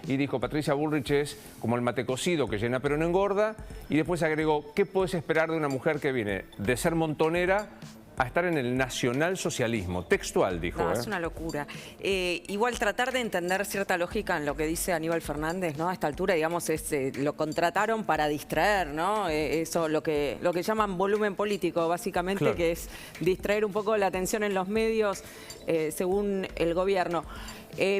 y dijo Patricia Bullrich es como el mate cocido que llena pero no engorda, y después agregó, ¿qué puedes esperar de una mujer que viene de ser montonera a estar en el nacionalsocialismo? Textual, dijo. No, es una locura. Igual tratar de entender cierta lógica en lo que dice Aníbal Fernández, ¿no? A esta altura, digamos, lo contrataron para distraer, ¿no? Eso, lo que llaman volumen político, básicamente, claro, que es distraer un poco la atención en los medios, según el gobierno.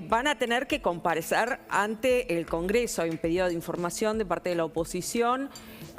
Van a tener que comparecer ante el Congreso. Hay un pedido de información de parte de la oposición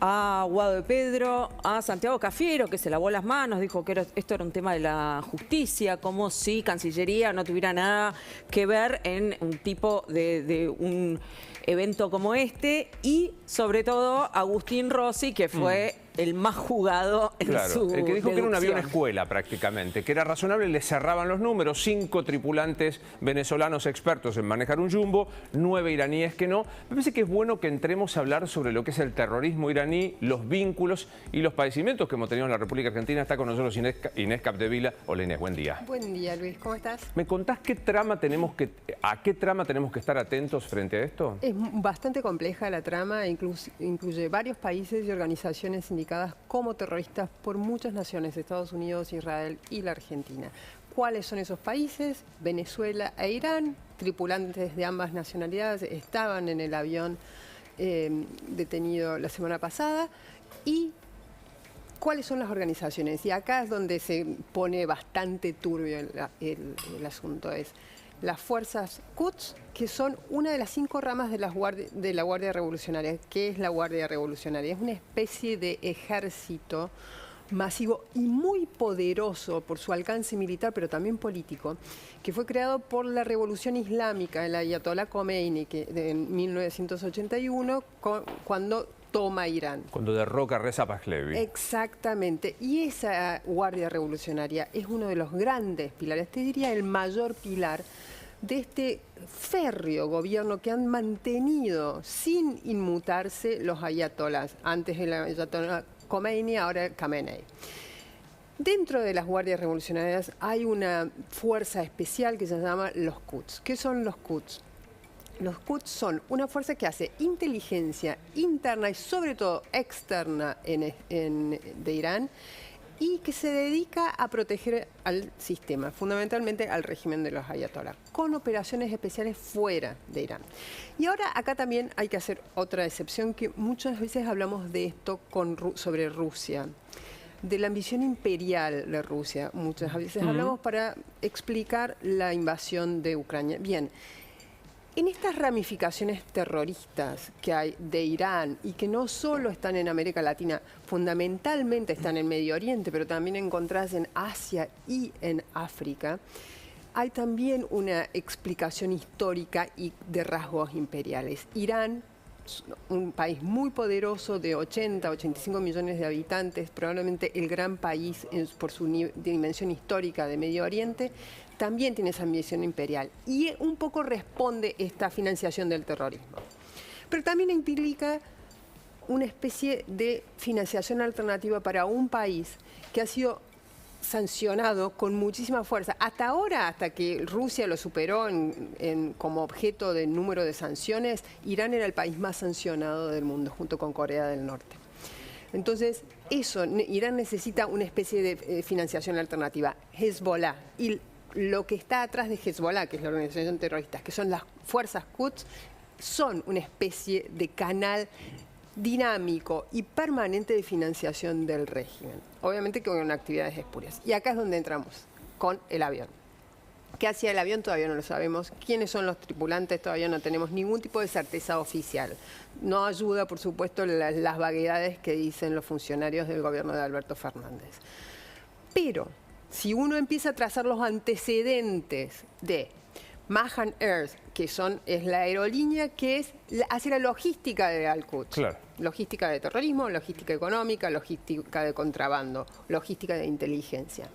a Guado de Pedro, a Santiago Cafiero, que se lavó las manos, dijo que esto era un tema de la justicia, como si Cancillería no tuviera nada que ver en un tipo de un evento como este, y sobre todo Agustín Rossi, que fue el más jugado en su el que dijo deducción. Que era un avión escuela prácticamente, que era razonable, le cerraban los números, 5 tripulantes venezolanos expertos en manejar un jumbo, 9 iraníes que no. Me parece que es bueno que entremos a hablar sobre lo que es el terrorismo iraní, los vínculos y los padecimientos que hemos tenido en la República Argentina. Está con nosotros Inés Capdevila. Hola Inés, buen día. Buen día Luis, ¿cómo estás? ¿Me contás a qué trama tenemos que estar atentos frente a esto? Es bastante compleja la trama, incluye varios países y organizaciones indicadas como terroristas por muchas naciones, Estados Unidos, Israel y la Argentina. ¿Cuáles son esos países? Venezuela e Irán. Tripulantes de ambas nacionalidades estaban en el avión detenido la semana pasada. ¿Y cuáles son las organizaciones? Y acá es donde se pone bastante turbio el asunto. Es las fuerzas Quds, que son una de las 5 ramas de la Guardia Revolucionaria. ¿Qué es la Guardia Revolucionaria? Es una especie de ejército masivo y muy poderoso por su alcance militar, pero también político, que fue creado por la Revolución Islámica, el Ayatollah Khomeini, en 1981, cuando toma Irán. Cuando derroca a Reza Pahlavi. Exactamente. Y esa Guardia Revolucionaria es uno de los grandes pilares, te diría el mayor pilar de este férreo gobierno que han mantenido sin inmutarse los ayatolás. Antes el ayatollah Khomeini, ahora el Khamenei. Dentro de las guardias revolucionarias hay una fuerza especial que se llama los Quds. ¿Qué son los Quds? Los Quds son una fuerza que hace inteligencia interna y sobre todo externa de Irán, y que se dedica a proteger al sistema, fundamentalmente al régimen de los ayatolás, con operaciones especiales fuera de Irán. Y ahora acá también hay que hacer otra excepción, que muchas veces hablamos de esto sobre Rusia, de la ambición imperial de Rusia. Muchas veces hablamos para explicar la invasión de Ucrania. Bien. En estas ramificaciones terroristas que hay de Irán y que no solo están en América Latina, fundamentalmente están en Medio Oriente, pero también encontrás en Asia y en África, hay también una explicación histórica y de rasgos imperiales. Irán, un país muy poderoso de 80, 85 millones de habitantes, probablemente el gran país por su dimensión histórica de Medio Oriente, también tiene esa ambición imperial. Y un poco responde esta financiación del terrorismo. Pero también implica una especie de financiación alternativa para un país que ha sido sancionado con muchísima fuerza. Hasta ahora, hasta que Rusia lo superó como objeto del número de sanciones, Irán era el país más sancionado del mundo, junto con Corea del Norte. Entonces, Irán necesita una especie de financiación alternativa. Hezbollah y lo que está atrás de Hezbollah, que es la organización terrorista, que son las fuerzas Quds, son una especie de canal dinámico y permanente de financiación del régimen. Obviamente con actividades espurias. Y acá es donde entramos, con el avión. ¿Qué hacía el avión? Todavía no lo sabemos. ¿Quiénes son los tripulantes? Todavía no tenemos ningún tipo de certeza oficial. No ayuda, por supuesto, las vaguedades que dicen los funcionarios del gobierno de Alberto Fernández. Pero si uno empieza a trazar los antecedentes de Mahan Air, que es la aerolínea que hace la logística de Al-Quds. Claro. Logística de terrorismo, logística económica, logística de contrabando, logística de inteligencia,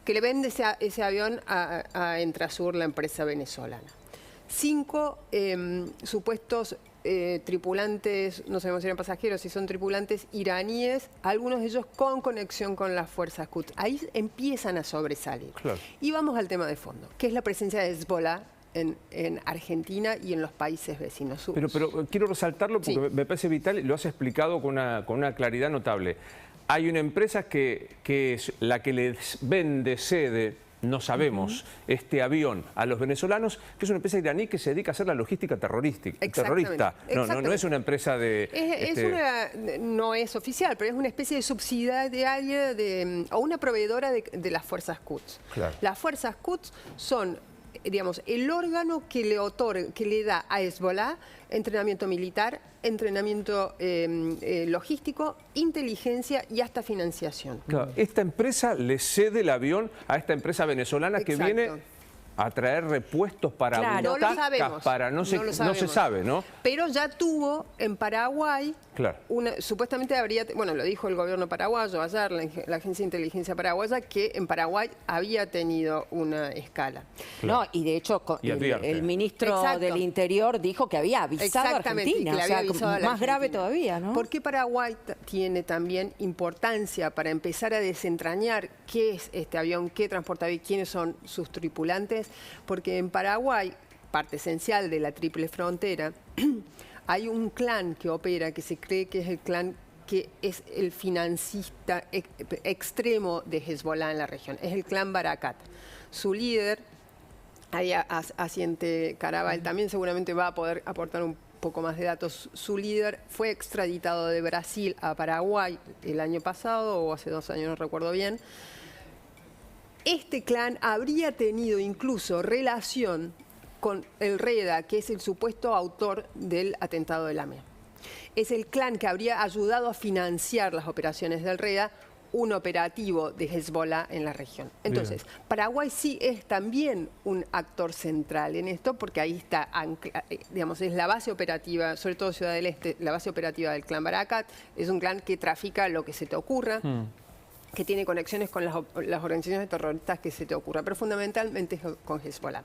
que le vende ese avión a Entrasur, la empresa venezolana. 5 supuestos tripulantes, no sabemos si eran pasajeros, si son tripulantes iraníes, algunos de ellos con conexión con las fuerzas Quds. Ahí empiezan a sobresalir. Claro. Y vamos al tema de fondo, que es la presencia de Hezbollah en Argentina y en los países vecinos. Pero quiero resaltarlo porque Sí. me parece vital y lo has explicado con una claridad notable. Hay una empresa que es la que les cede, no sabemos, este avión a los venezolanos, que es una empresa iraní que se dedica a hacer la logística terrorista. No es una empresa de... No es oficial, pero es una especie de subsidiaria o una proveedora de las fuerzas Quds. Claro. Las fuerzas Quds son, digamos, el órgano que le da a Hezbollah entrenamiento militar, entrenamiento logístico, inteligencia y hasta financiación. Claro, esta empresa le cede el avión a esta empresa venezolana que Exacto. viene a traer repuestos para Claro. No lo sabemos. no se sabe, ¿no? Pero ya tuvo en Paraguay, Claro. supuestamente lo dijo el gobierno paraguayo ayer, la Agencia de Inteligencia Paraguaya, que en Paraguay había tenido una escala. No, y de hecho Y advierte. el ministro Exacto. del Interior dijo que había avisado a Exactamente, Argentina, y que le había o sea, avisado a la más grave Argentina. todavía, ¿no? ¿Por qué Paraguay tiene también importancia para empezar a desentrañar qué es este avión, qué transporta y quiénes son sus tripulantes? Porque en Paraguay, parte esencial de la triple frontera, hay un clan que opera, que se cree que es el clan que es el financista extremo de Hezbollah en la región. Es el clan Barakat. Su líder, ahí Asiente Caraval, también seguramente va a poder aportar un poco más de datos. Su líder fue extraditado de Brasil a Paraguay el año pasado, o hace 2 años, no recuerdo bien. Este clan habría tenido incluso relación con el Reda, que es el supuesto autor del atentado de la AMIA. Es el clan que habría ayudado a financiar las operaciones del Reda, un operativo de Hezbollah en la región. Entonces, Paraguay sí es también un actor central en esto, porque ahí está, digamos, es la base operativa, sobre todo Ciudad del Este, la base operativa del clan Barakat. Es un clan que trafica lo que se te ocurra. Que tiene conexiones con las organizaciones terroristas que se te ocurra, pero fundamentalmente con Hezbollah.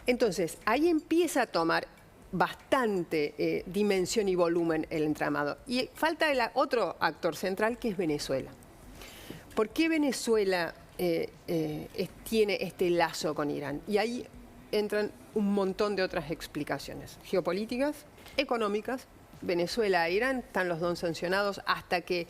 Entonces, ahí empieza a tomar bastante dimensión y volumen el entramado. Y falta otro actor central, que es Venezuela. ¿Por qué Venezuela tiene este lazo con Irán? Y ahí entran un montón de otras explicaciones, geopolíticas, económicas. Venezuela e Irán están los dos sancionados. Hasta que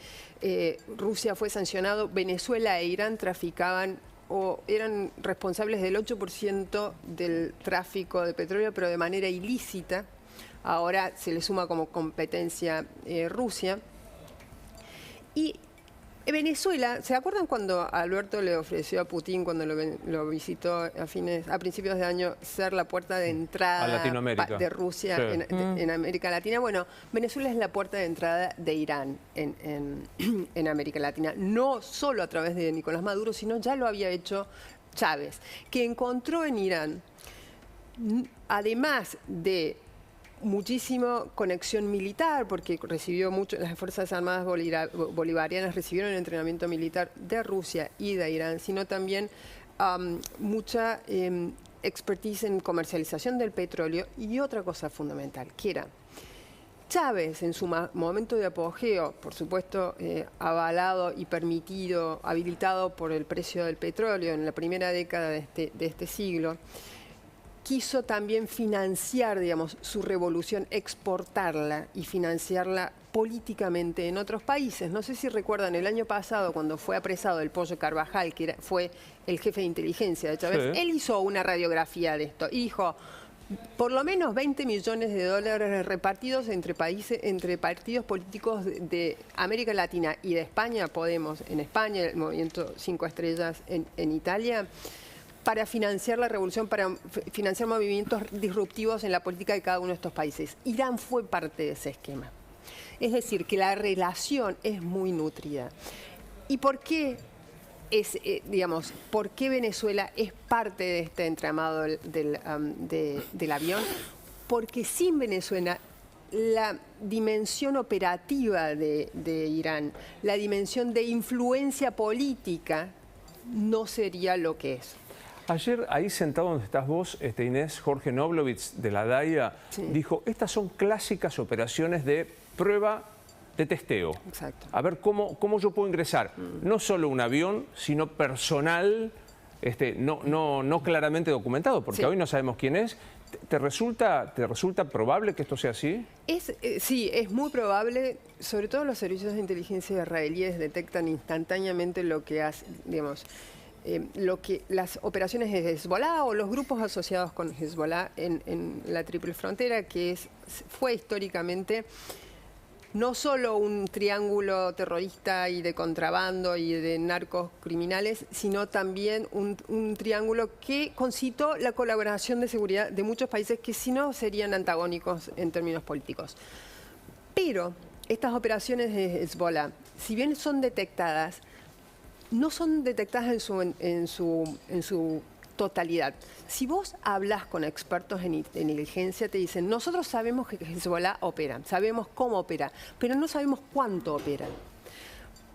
Rusia fue sancionado, Venezuela e Irán traficaban o eran responsables del 8% del tráfico de petróleo, pero de manera ilícita. Ahora se le suma como competencia Rusia. Y Venezuela, ¿se acuerdan cuando Alberto le ofreció a Putin, cuando lo visitó a principios de año, ser la puerta de entrada a Latinoamérica de Rusia en América Latina? Bueno, Venezuela es la puerta de entrada de Irán en América Latina. No solo a través de Nicolás Maduro, sino ya lo había hecho Chávez, que encontró en Irán, además de muchísima conexión militar, porque recibió mucho, las Fuerzas Armadas bolivarianas recibieron el entrenamiento militar de Rusia y de Irán, sino también mucha expertise en comercialización del petróleo. Y otra cosa fundamental, que era Chávez, en su momento de apogeo, por supuesto avalado y habilitado por el precio del petróleo en la primera década de este siglo, quiso también financiar, digamos, su revolución, exportarla y financiarla políticamente en otros países. No sé si recuerdan el año pasado, cuando fue apresado el Pollo Carvajal, que fue el jefe de inteligencia de Chávez, Sí. Él hizo una radiografía de esto y dijo: por lo menos 20 millones de dólares repartidos entre partidos políticos de América Latina y de España, Podemos en España, el Movimiento 5 Estrellas en Italia, para financiar la revolución, para financiar movimientos disruptivos en la política de cada uno de estos países. Irán fue parte de ese esquema. Es decir, que la relación es muy nutrida. ¿Y por qué por qué Venezuela es parte de este entramado del avión? Porque sin Venezuela, la dimensión operativa de Irán, la dimensión de influencia política, no sería lo que es. Ayer, ahí sentado donde estás vos, Inés, Jorge Noblovitz de la DAIA, dijo: estas son clásicas operaciones de prueba de testeo. Exacto. A ver cómo yo puedo ingresar, no solo un avión, sino personal no claramente documentado, porque hoy no sabemos quién es. ¿Te resulta probable que esto sea así? Sí, es muy probable. Sobre todo los servicios de inteligencia israelíes detectan instantáneamente lo que hace, digamos, las operaciones de Hezbollah o los grupos asociados con Hezbollah en la Triple Frontera, que fue históricamente no solo un triángulo terrorista y de contrabando y de narcos criminales, sino también un triángulo que concitó la colaboración de seguridad de muchos países que si no serían antagónicos en términos políticos. Pero estas operaciones de Hezbollah, si bien son detectadas, no son detectadas en su totalidad. Si vos hablas con expertos en inteligencia, te dicen, nosotros sabemos que Hezbollah opera, sabemos cómo opera, pero no sabemos cuánto opera.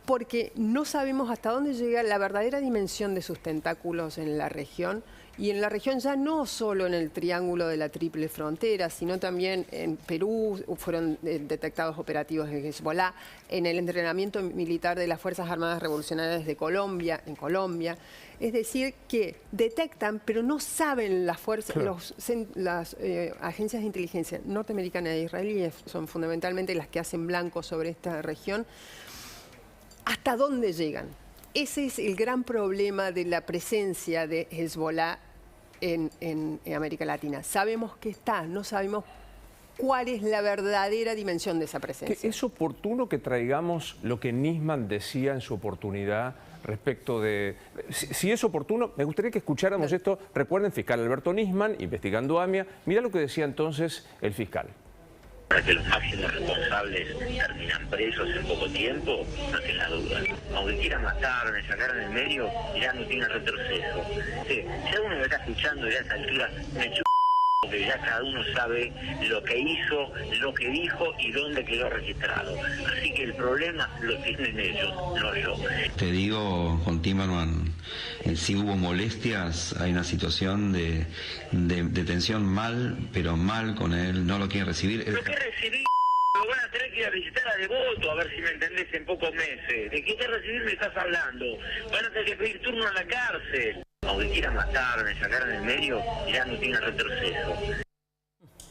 Porque no sabemos hasta dónde llega la verdadera dimensión de sus tentáculos en la región. Y en la región ya no solo en el triángulo de la Triple Frontera, sino también en Perú fueron detectados operativos de Hezbollah, en el entrenamiento militar de las Fuerzas Armadas Revolucionarias de Colombia, en Colombia. Es decir, que detectan, pero no saben las fuerzas, las agencias de inteligencia norteamericanas e israelíes son fundamentalmente las que hacen blanco sobre esta región, hasta dónde llegan. Ese es el gran problema de la presencia de Hezbollah en América Latina. Sabemos que está, no sabemos cuál es la verdadera dimensión de esa presencia. ¿Es oportuno que traigamos lo que Nisman decía en su oportunidad respecto de... Si es oportuno, me gustaría que escucháramos esto. Recuerden, fiscal Alberto Nisman, investigando AMIA. Mira lo que decía entonces el fiscal. Para que los máximos responsables terminan presos en poco tiempo, no tenga duda. Aunque quieran matarme, sacar en el medio, ya no tiene retroceso. Sí, si uno me está escuchando ya a esta altura, me chupa, porque ya cada uno sabe lo que hizo, lo que dijo y dónde quedó registrado. Así que el problema lo tienen ellos, no yo. Te digo, con Timerman, sí hubo molestias, hay una situación de tensión pero mal con él, no lo quiere recibir. ¿Pero qué recibí? Lo van a tener que ir a visitar a Devoto, a ver si me entendés, en pocos meses. ¿De qué te recibir me estás hablando? Van a tener que pedir turno en la cárcel. Aunque quieran matarme, sacar en el medio, ya no tiene retroceso.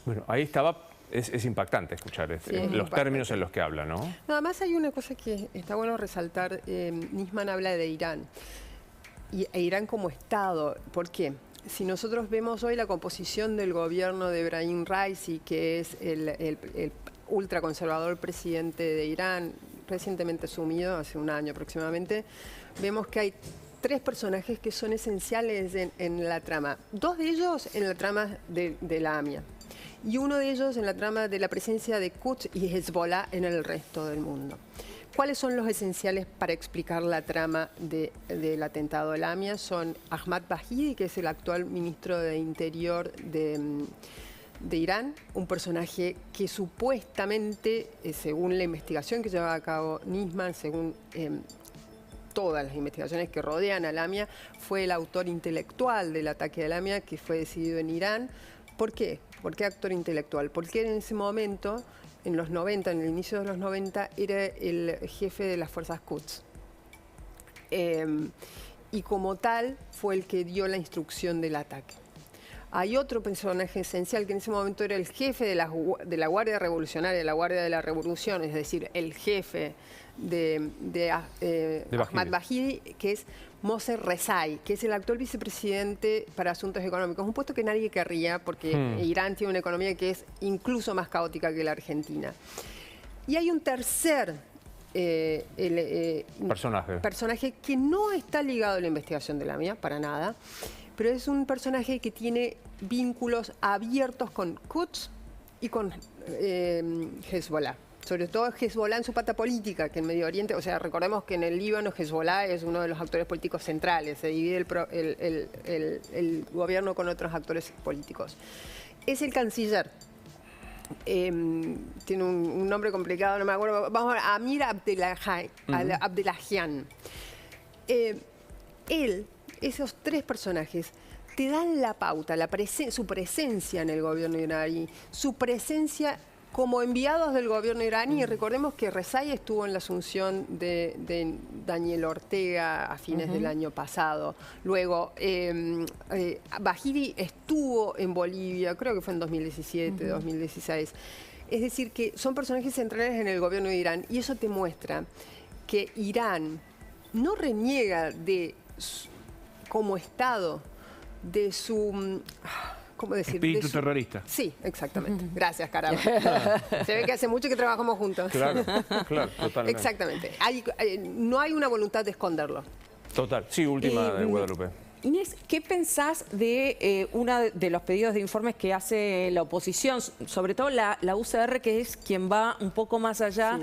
Bueno, ahí estaba, es impactante escuchar los términos en los que habla, ¿no? Nada más hay una cosa que está bueno resaltar. Nisman habla de Irán e Irán como Estado. ¿Por qué? Si nosotros vemos hoy la composición del gobierno de Ebrahim Raisi, que es el ultraconservador presidente de Irán, recientemente asumido, hace un año aproximadamente, vemos que hay tres personajes que son esenciales en la trama. Dos de ellos en la trama de la AMIA y uno de ellos en la trama de la presencia de Quds y Hezbollah en el resto del mundo. ¿Cuáles son los esenciales para explicar la trama del atentado de la AMIA? Son Ahmad Bahidi, que es el actual ministro de Interior de Irán, un personaje que supuestamente, según la investigación que lleva a cabo Nisman, según todas las investigaciones que rodean a la AMIA, fue el autor intelectual del ataque a la AMIA, que fue decidido en Irán. ¿Por qué? ¿Por qué actor intelectual? Porque en ese momento, en los 90, en el inicio de los 90, era el jefe de las fuerzas Quds. Y como tal, fue el que dio la instrucción del ataque. Hay otro personaje esencial que en ese momento era el jefe de la Guardia Revolucionaria, de la Guardia de la Revolución, es decir, el jefe de Ahmad Bahidi, que es Moshe Rezai, que es el actual vicepresidente para asuntos económicos. Un puesto que nadie querría porque Irán tiene una economía que es incluso más caótica que la Argentina. Y hay un tercer personaje que no está ligado a la investigación de la AMIA, para nada, pero es un personaje que tiene vínculos abiertos con Quds y con Hezbollah. Sobre todo Hezbollah en su pata política, que en Medio Oriente, o sea, recordemos que en el Líbano Hezbollah es uno de los actores políticos centrales, se divide el gobierno con otros actores políticos. Es el canciller. Tiene un nombre complicado, no me acuerdo. Vamos a ver, Amir Abdellahian. Esos tres personajes te dan la pauta, su presencia en el gobierno iraní, su presencia como enviados del gobierno iraní. Recordemos que Rezai estuvo en la asunción de Daniel Ortega a fines del año pasado. Luego, Bahiri estuvo en Bolivia, creo que fue en 2017, 2016. Es decir, que son personajes centrales en el gobierno de Irán, y eso te muestra que Irán no reniega como Estado de su... ¿Cómo decir? Espíritu terrorista. Sí, exactamente. Gracias, caramba. Se ve que hace mucho que trabajamos juntos. Claro, claro, totalmente. Exactamente. No hay una voluntad de esconderlo. Total. Sí, última de Guadalupe. Inés, ¿qué pensás de uno de los pedidos de informes que hace la oposición, sobre todo la UCR, que es quien va un poco más allá?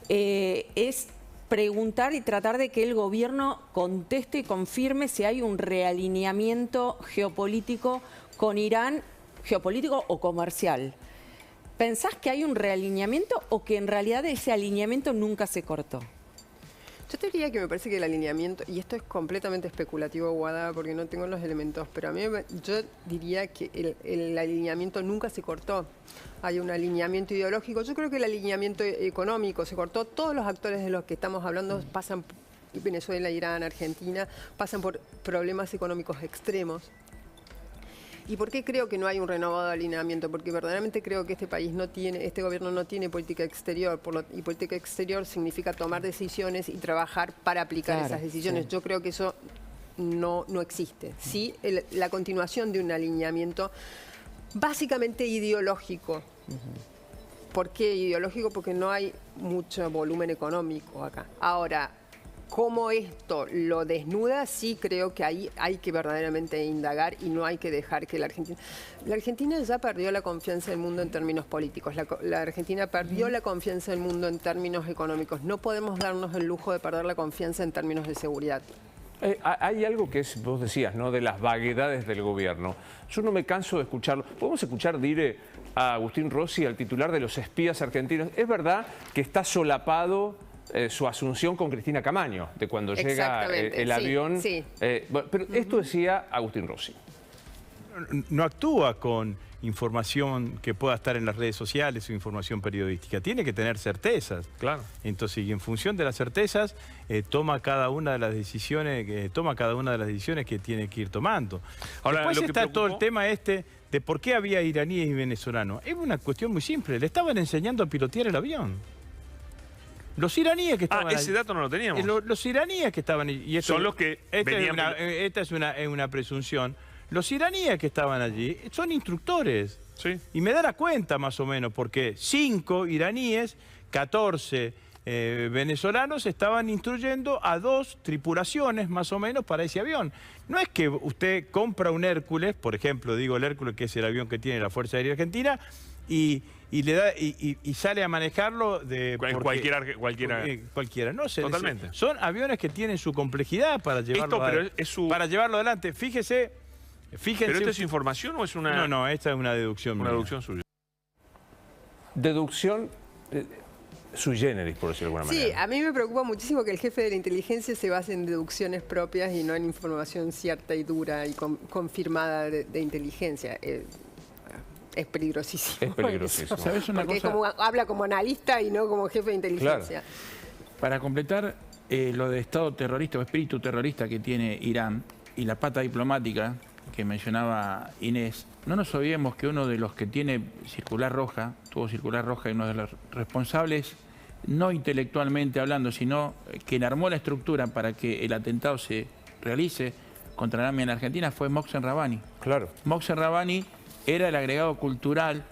Sí. Es preguntar y tratar de que el gobierno conteste y confirme si hay un realineamiento geopolítico con Irán, geopolítico o comercial. ¿Pensás que hay un realineamiento o que en realidad ese alineamiento nunca se cortó? Yo te diría que me parece que el alineamiento, y esto es completamente especulativo, Guada, porque no tengo los elementos, pero a mí yo diría que el alineamiento nunca se cortó. Hay un alineamiento ideológico. Yo creo que el alineamiento económico se cortó. Todos los actores de los que estamos hablando pasan, Venezuela, Irán, Argentina, pasan por problemas económicos extremos. ¿Y por qué creo que no hay un renovado alineamiento? Porque verdaderamente creo que este gobierno no tiene política exterior, y política exterior significa tomar decisiones y trabajar para aplicar esas decisiones. Sí. Yo creo que eso no existe. Sí, la continuación de un alineamiento básicamente ideológico. ¿Por qué ideológico? Porque no hay mucho volumen económico acá. Ahora, cómo esto lo desnuda, sí creo que ahí hay que verdaderamente indagar, y no hay que dejar que la Argentina ya perdió la confianza del mundo en términos políticos. La Argentina perdió la confianza del mundo en términos económicos. No podemos darnos el lujo de perder la confianza en términos de seguridad. Hay algo que vos decías, ¿no?, de las vaguedades del gobierno. Yo no me canso de escucharlo. Podemos escuchar, diré, a Agustín Rossi, al titular de los espías argentinos. Es verdad que está solapado su asunción con Cristina Camaño, de cuando llega el avión. Sí. Pero esto decía Agustín Rossi. No actúa con información que pueda estar en las redes sociales o información periodística. Tiene que tener certezas. Claro. Entonces, y en función de las certezas, toma cada una de las decisiones que tiene que ir tomando. Ahora, después está todo el tema de por qué había iraníes y venezolanos. Es una cuestión muy simple. Le estaban enseñando a pilotear el avión. Los iraníes que estaban ese dato no lo teníamos. Los iraníes que estaban allí. Y esto, son los que venían... Esta es una presunción. Los iraníes que estaban allí son instructores. Sí. Y me da la cuenta más o menos, porque 5 iraníes, 14 venezolanos estaban instruyendo a 2 tripulaciones más o menos para ese avión. No es que usted compra un Hércules, por ejemplo, digo el Hércules, que es el avión que tiene la Fuerza Aérea Argentina, y le da y sale a manejarlo cualquiera. No sé. Totalmente. Son aviones que tienen su complejidad para llevarlo, para llevarlo adelante. Fíjense. ¿Pero esto es información o es una...? No, esta es una deducción. Una deducción suya. Deducción sui generis, por decirlo de alguna manera. Sí, a mí me preocupa muchísimo que el jefe de la inteligencia se base en deducciones propias y no en información cierta y dura y confirmada de inteligencia. Es peligrosísimo. Es peligrosísimo. ¿Sabes una Porque cosa? habla como analista y no como jefe de inteligencia. Claro. Para completar lo de Estado terrorista o espíritu terrorista que tiene Irán y la pata diplomática que mencionaba Inés, no nos olvidemos que uno de los que tuvo circular roja y uno de los responsables, no intelectualmente hablando, sino quien armó la estructura para que el atentado se realice contra la AMIA en Argentina fue Mohsen Rabbani. Claro. Mohsen Rabbani era el agregado cultural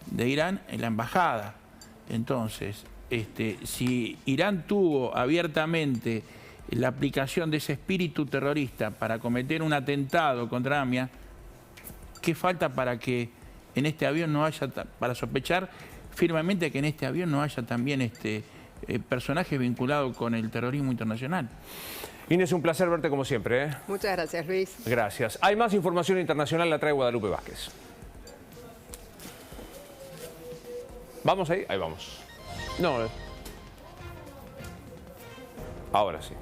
de Irán en la embajada. Entonces, si Irán tuvo abiertamente la aplicación de ese espíritu terrorista para cometer un atentado contra AMIA, ¿qué falta para que en este avión no haya, para sospechar firmemente que en este avión no haya también personajes vinculados con el terrorismo internacional? Inés, un placer verte como siempre. Muchas gracias, Luis. Gracias. Hay más información internacional, la trae Guadalupe Vázquez. ¿Vamos ahí? Ahí vamos. No. Ahora sí.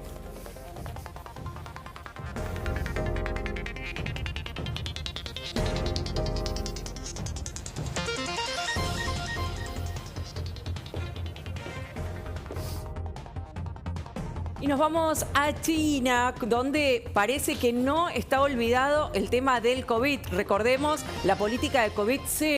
Y nos vamos a China, donde parece que no está olvidado el tema del COVID. Recordemos la política de COVID-0.